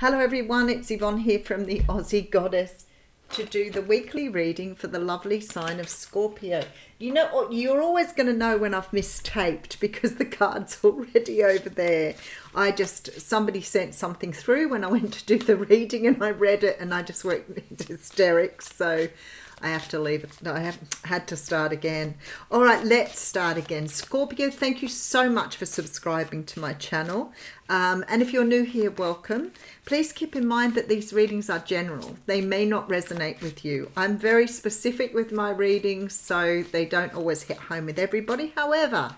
Hello everyone, it's Yvonne here from the Aussie Goddess to do the weekly reading for the lovely sign of Scorpio. You know what, you're always going to know when I've mistaped because the card's already over there. Somebody sent something through when I went to do the reading and I read it and I just went into hysterics, so I have to leave it. I have had to start again. All right, let's start again. Scorpio, thank you so much for subscribing to my channel. And if you're new here, welcome. Please keep in mind that these readings are general. They may not resonate with you. I'm very specific with my readings, so they don't always hit home with everybody. However,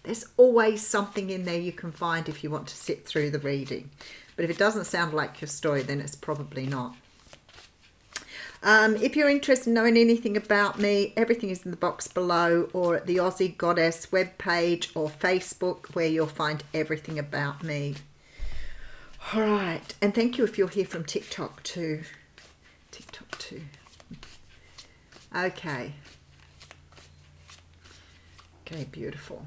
there's always something in there you can find if you want to sit through the reading. But if it doesn't sound like your story, then it's probably not. If you're interested in knowing anything about me, everything is in the box below or at the Aussie Goddess webpage or Facebook, where you'll find everything about me. All right, and thank you if you're here from TikTok too. Okay, beautiful.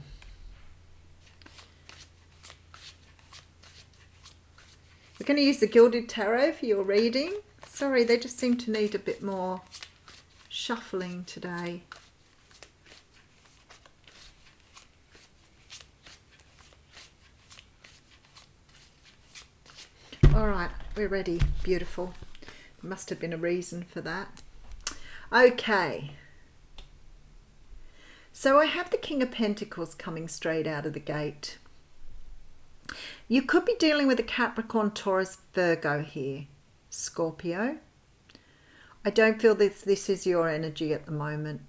We're going to use the Gilded Tarot for your reading. Sorry, they just seem to need a bit more shuffling today. All right, we're ready. Beautiful. There must have been a reason for that. Okay. So I have the King of Pentacles coming straight out of the gate. You could be dealing with a Capricorn, Taurus, Virgo here. Scorpio, I don't feel this is your energy at the moment.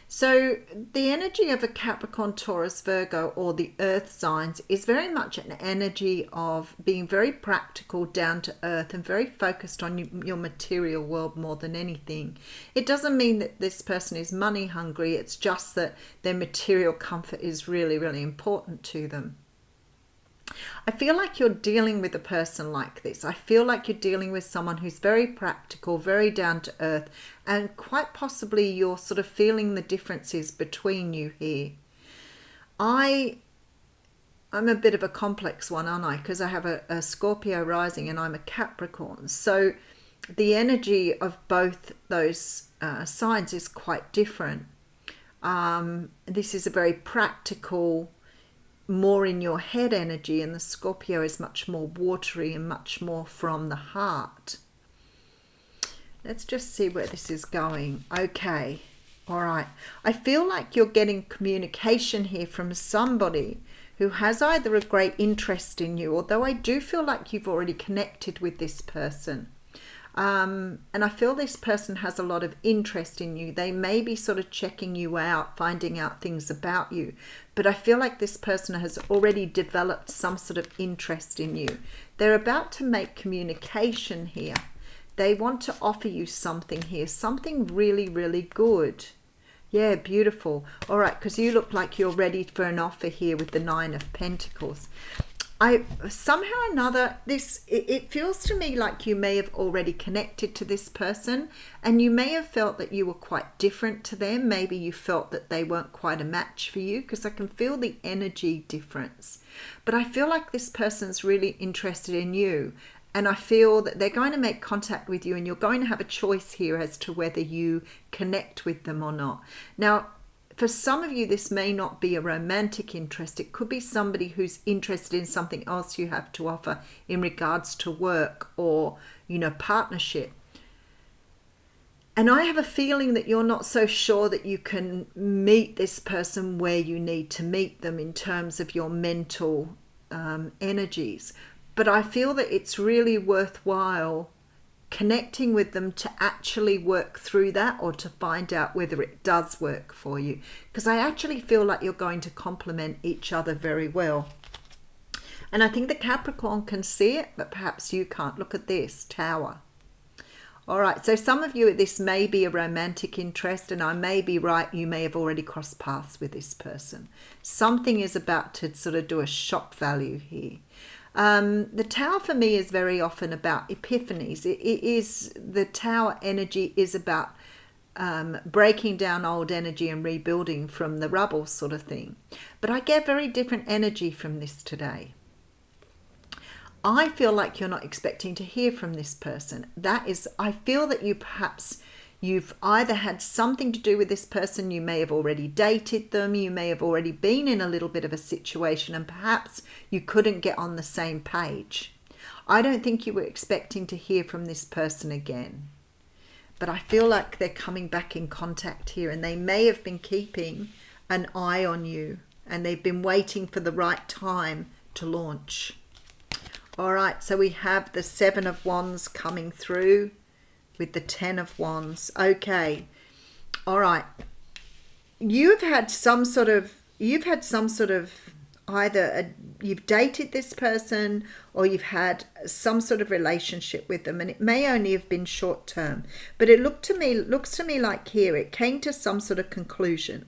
So the energy of a Capricorn, Taurus, Virgo, or the earth signs is very much an energy of being very practical, down to earth, and very focused on your material world more than anything. It doesn't mean that this person is money hungry. It's just that their material comfort is really, really important to them. I feel like you're dealing with a person like this. I feel like you're dealing with someone who's very practical, very down to earth, and quite possibly you're sort of feeling the differences between you here. I'm a bit of a complex one, aren't I? Because I have a Scorpio rising and I'm a Capricorn. So the energy of both those signs is quite different. This is a very practical, more in your head energy, and the Scorpio is much more watery and much more from the heart. Let's just see where this is going. Okay, all right. I feel like you're getting communication here from somebody who has either a great interest in you, although I do feel like you've already connected with this person. And I feel this person has a lot of interest in you. They may be sort of checking you out, finding out things about you. But I feel like this person has already developed some sort of interest in you. They're about to make communication here. They want to offer you something here, something really, really good. Yeah, beautiful. All right, because you look like you're ready for an offer here with the Nine of Pentacles. Somehow or another, it feels to me like you may have already connected to this person, and you may have felt that you were quite different to them. Maybe you felt that they weren't quite a match for you, because I can feel the energy difference. But I feel like this person's really interested in you, and I feel that they're going to make contact with you, and you're going to have a choice here as to whether you connect with them or not. Now, for some of you, this may not be a romantic interest. It could be somebody who's interested in something else you have to offer in regards to work or, partnership. And I have a feeling that you're not so sure that you can meet this person where you need to meet them in terms of your mental energies. But I feel that it's really worthwhile connecting with them to actually work through that, or to find out whether it does work for you, because I actually feel like you're going to complement each other very well. And I think the Capricorn can see it, but perhaps you can't. Look at this Tower. All right, so some of you, this may be a romantic interest, and I may be right, you may have already crossed paths with this person. Something is about to sort of do a shock value here. The Tower for me is very often about epiphanies. The Tower energy is about breaking down old energy and rebuilding from the rubble sort of thing. But I get very different energy from this today. I feel like you're not expecting to hear from this person. I feel that you've either had something to do with this person, you may have already dated them, you may have already been in a little bit of a situation, and perhaps you couldn't get on the same page. I don't think you were expecting to hear from this person again. But I feel like they're coming back in contact here, and they may have been keeping an eye on you, and they've been waiting for the right time to launch. All right, so we have the Seven of Wands coming through with the Ten of Wands. Okay, all right. You've had some sort of either you've dated this person or you've had some sort of relationship with them, and it may only have been short term, but it looks to me like here it came to some sort of conclusion.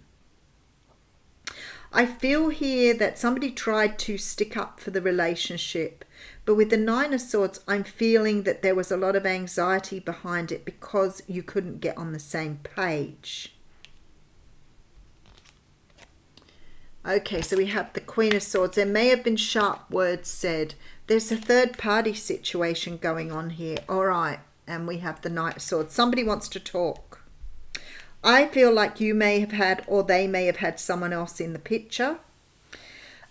I feel here that somebody tried to stick up for the relationship, but with the Nine of Swords, I'm feeling that there was a lot of anxiety behind it because you couldn't get on the same page. Okay, so we have the Queen of Swords. There may have been sharp words said. There's a third party situation going on here. All right, and we have the Knight of Swords. Somebody wants to talk. I feel like you may have had, or they may have had someone else in the picture,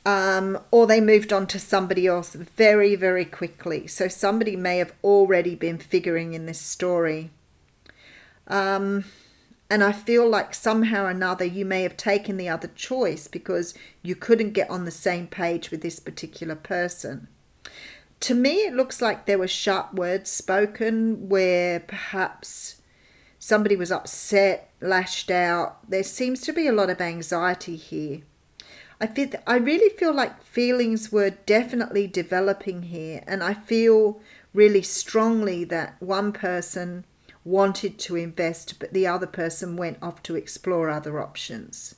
or they moved on to somebody else very, very quickly. So somebody may have already been figuring in this story. And I feel like somehow or another you may have taken the other choice because you couldn't get on the same page with this particular person. To me, it looks like there were sharp words spoken where perhaps somebody was upset, lashed out. There seems to be a lot of anxiety here. I really feel like feelings were definitely developing here, and I feel really strongly that one person wanted to invest, but the other person went off to explore other options.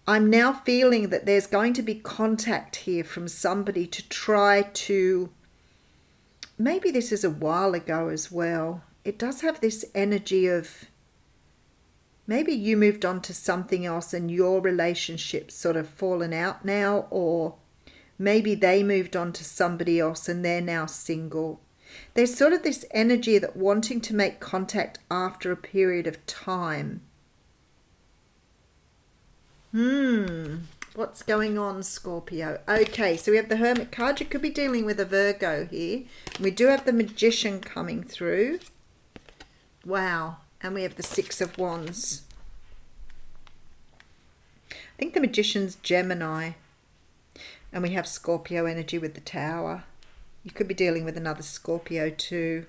I'm now feeling that there's going to be contact here from somebody to try to, maybe this is a while ago as well. It does have this energy of maybe you moved on to something else and your relationship's sort of fallen out now, or maybe they moved on to somebody else and they're now single. There's sort of this energy that wanting to make contact after a period of time. What's going on, Scorpio? Okay, so we have the Hermit card. You could be dealing with a Virgo here. We do have the Magician coming through. Wow. And we have the Six of Wands. I think the Magician's Gemini. And we have Scorpio energy with the Tower. You could be dealing with another Scorpio too.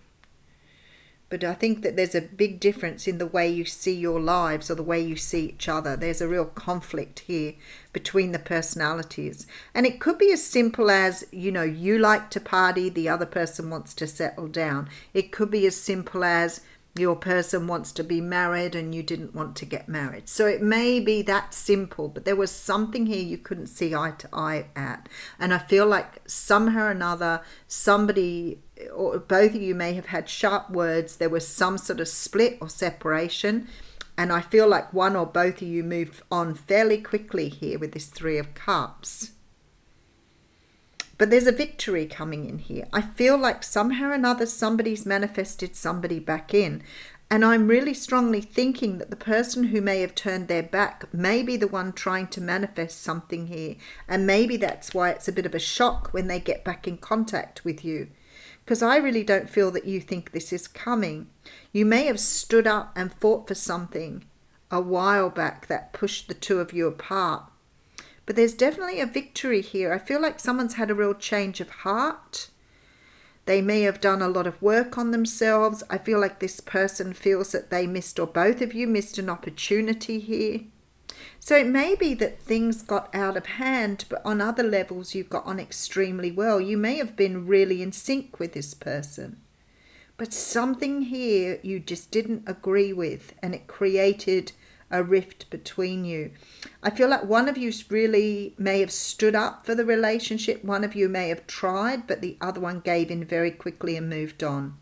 But I think that there's a big difference in the way you see your lives or the way you see each other. There's a real conflict here between the personalities. And it could be as simple as, you know, you like to party, the other person wants to settle down. It could be as simple as your person wants to be married and you didn't want to get married. So it may be that simple, but there was something here you couldn't see eye to eye at. And I feel like somehow or another, somebody or both of you may have had sharp words. There was some sort of split or separation. And I feel like one or both of you moved on fairly quickly here with this Three of Cups. But there's a victory coming in here. I feel like somehow or another somebody's manifested somebody back in. And I'm really strongly thinking that the person who may have turned their back may be the one trying to manifest something here. And maybe that's why it's a bit of a shock when they get back in contact with you. Because I really don't feel that you think this is coming. You may have stood up and fought for something a while back that pushed the two of you apart. But there's definitely a victory here. I feel like someone's had a real change of heart. They may have done a lot of work on themselves. I feel like this person feels that they missed, or both of you missed, an opportunity here. So it may be that things got out of hand, but on other levels you've got on extremely well. You may have been really in sync with this person. But something here you just didn't agree with, and it created a rift between you. I feel like one of you really may have stood up for the relationship. One of you may have tried, but the other one gave in very quickly and moved on.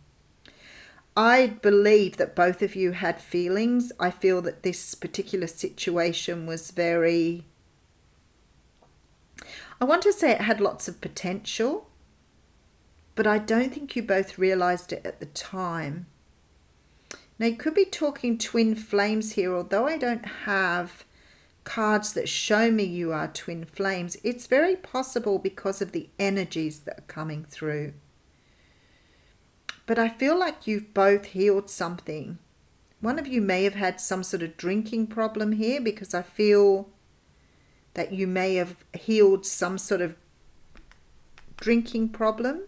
I believe that both of you had feelings. I feel that this particular situation was very, I want to say it had lots of potential. but I don't think you both realized it at the time. Now, you could be talking twin flames here, although I don't have cards that show me you are twin flames. It's very possible because of the energies that are coming through. But I feel like you've both healed something. One of you may have had some sort of drinking problem here, because I feel that you may have healed some sort of drinking problem.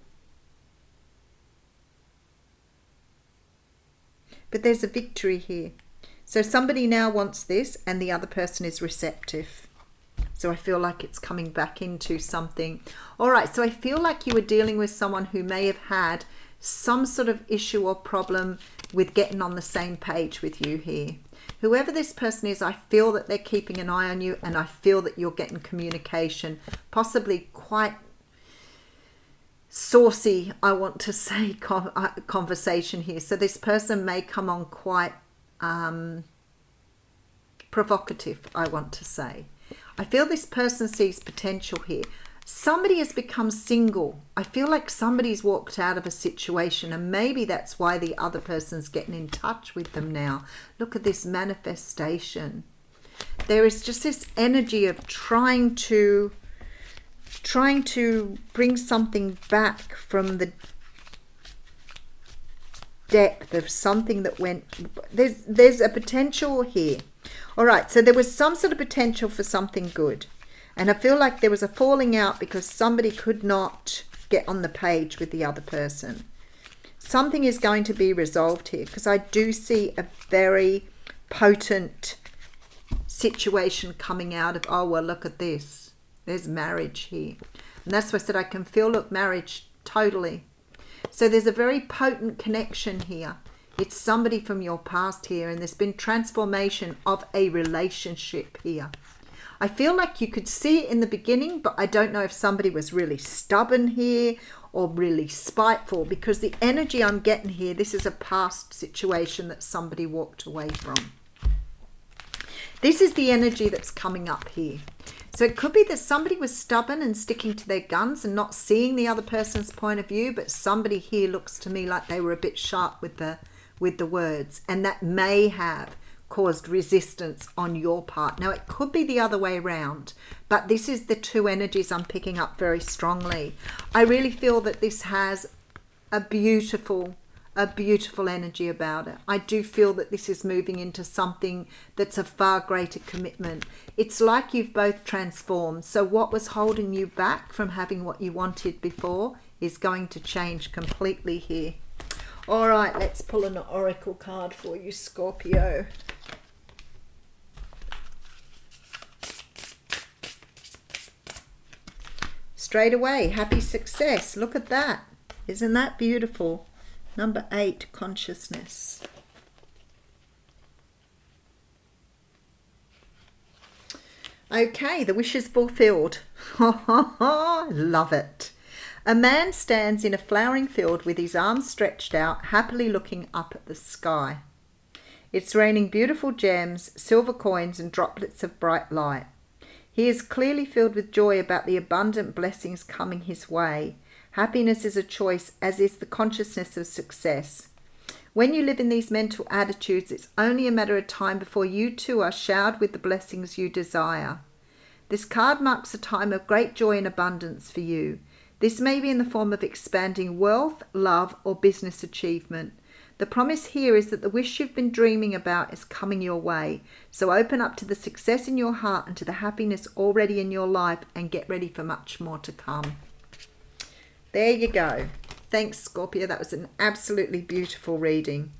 But there's a victory here. So somebody now wants this and the other person is receptive. So I feel like it's coming back into something. All right, so I feel like you were dealing with someone who may have had some sort of issue or problem with getting on the same page with you here. Whoever this person is, I feel that they're keeping an eye on you, and I feel that you're getting communication, possibly quite saucy, I want to say, conversation here. So this person may come on quite provocative, I want to say. I feel this person sees potential here. Somebody has become single. I feel like somebody's walked out of a situation, and maybe that's why the other person's getting in touch with them now. Look at this manifestation. There is just this energy of trying to bring something back from the depth of something that went. There's a potential here. All right, so there was some sort of potential for something good. And I feel like there was a falling out because somebody could not get on the page with the other person. Something is going to be resolved here, because I do see a very potent situation coming out of, oh, well, look at this. There's marriage here. And that's why I said I can feel, look, marriage, totally. So there's a very potent connection here. It's somebody from your past here, and there's been transformation of a relationship here. I feel like you could see it in the beginning, but I don't know if somebody was really stubborn here or really spiteful, because the energy I'm getting here, this is a past situation that somebody walked away from. This is the energy that's coming up here. So it could be that somebody was stubborn and sticking to their guns and not seeing the other person's point of view, but somebody here looks to me like they were a bit sharp with the words, and that may have caused resistance on your part. Now, it could be the other way around, but this is the two energies I'm picking up very strongly. I really feel that this has a beautiful energy about it. I do feel that this is moving into something that's a far greater commitment. It's like you've both transformed. So what was holding you back from having what you wanted before is going to change completely here. All right, let's pull an oracle card for you, Scorpio. Straight away, happy success. Look at that. Isn't that beautiful? Number 8, consciousness. Okay, the wish is fulfilled. Love it. A man stands in a flowering field with his arms stretched out, happily looking up at the sky. It's raining beautiful gems, silver coins, and droplets of bright light. He is clearly filled with joy about the abundant blessings coming his way. Happiness is a choice, as is the consciousness of success. When you live in these mental attitudes, it's only a matter of time before you too are showered with the blessings you desire. This card marks a time of great joy and abundance for you. This may be in the form of expanding wealth, love, or business achievement. The promise here is that the wish you've been dreaming about is coming your way. So open up to the success in your heart and to the happiness already in your life, and get ready for much more to come. There you go. Thanks, Scorpio. That was an absolutely beautiful reading.